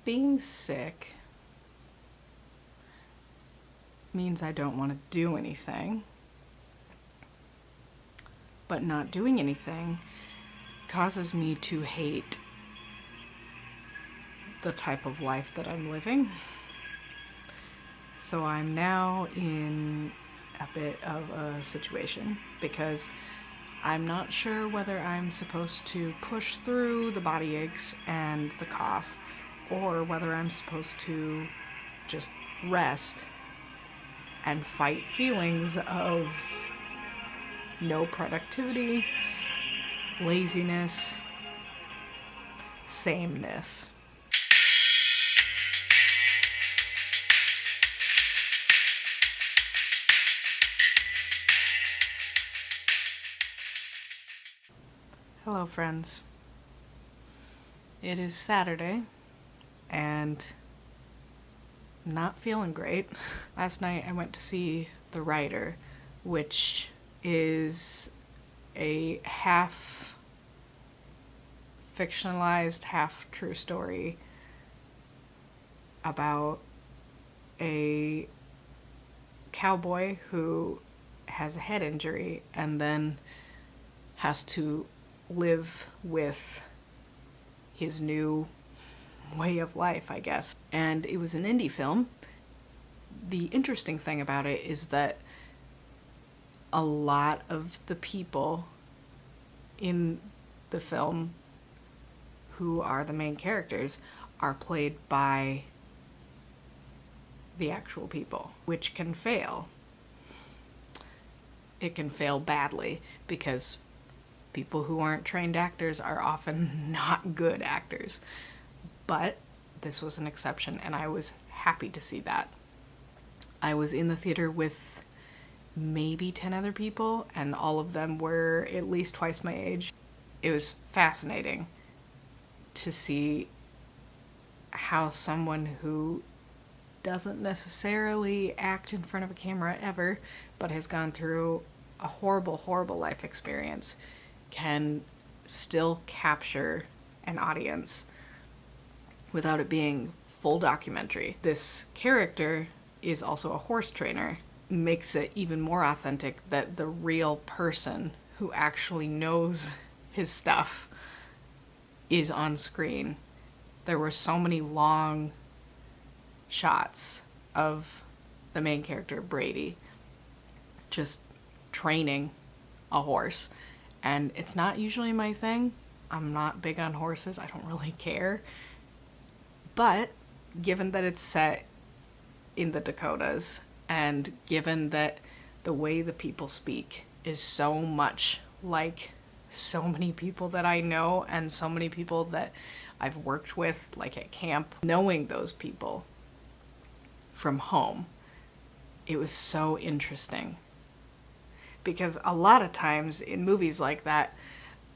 Being sick means I don't want to do anything, but not doing anything causes me to hate the type of life that I'm living. So I'm now in a bit of a situation because I'm not sure whether I'm supposed to push through the body aches and the cough or whether I'm supposed to just rest and fight feelings of no productivity, laziness, sameness. Hello, friends. It is Saturday, and I'm not feeling great. Last night I went to see The Writer, which is a half fictionalized, half true story about a cowboy who has a head injury and then has to live with his new way of life, I guess. And it was an indie film. The interesting thing about it is that a lot of the people in the film who are the main characters are played by the actual people, which can fail. It can fail badly because people who aren't trained actors are often not good actors. But this was an exception, and I was happy to see that. I was in the theater with maybe 10 other people, and all of them were at least twice my age. It was fascinating to see how someone who doesn't necessarily act in front of a camera ever, but has gone through a horrible, horrible life experience, can still capture an audience without it being full documentary. This character is also a horse trainer, makes it even more authentic that the real person who actually knows his stuff is on screen. There were so many long shots of the main character, Brady, just training a horse. And it's not usually my thing. I'm not big on horses. I don't really care. But given that it's set in the Dakotas, and given that the way the people speak is so much like so many people that I know and so many people that I've worked with, like at camp, knowing those people from home, it was so interesting. Because a lot of times in movies like that,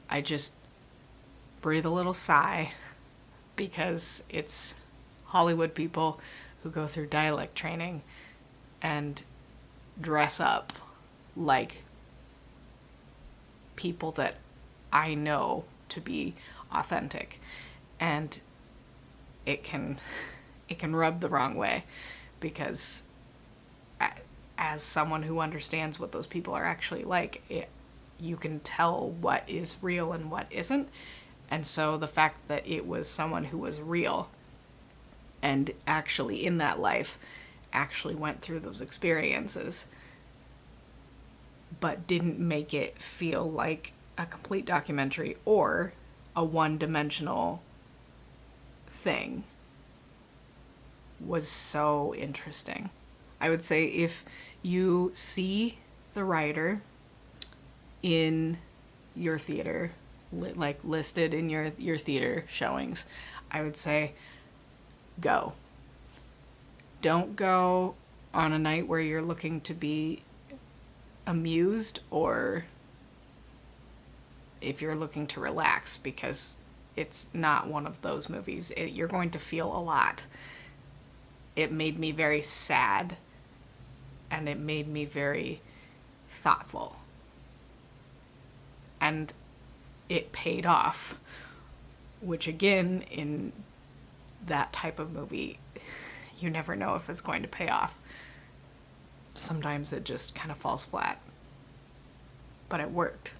I just breathe a little sigh because it's Hollywood people who go through dialect training and dress up like people that I know to be authentic. And it can rub the wrong way because as someone who understands what those people are actually like, you can tell what is real and what isn't. And so the fact that it was someone who was real and actually in that life actually went through those experiences but didn't make it feel like a complete documentary or a one-dimensional thing was so interesting. I would say if you see The Writer in your theater, like listed in your theater showings, I would say go. Don't go on a night where you're looking to be amused or if you're looking to relax, because it's not one of those movies. You're going to feel a lot. It made me very sad, and it made me very thoughtful. And it paid off, which again, in that type of movie, you never know if it's going to pay off. Sometimes it just kind of falls flat. But it worked.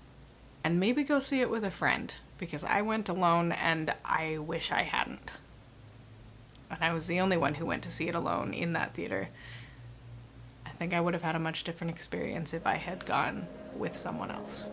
And maybe go see it with a friend, because I went alone and I wish I hadn't. And I was the only one who went to see it alone in that theater. I think I would have had a much different experience if I had gone with someone else.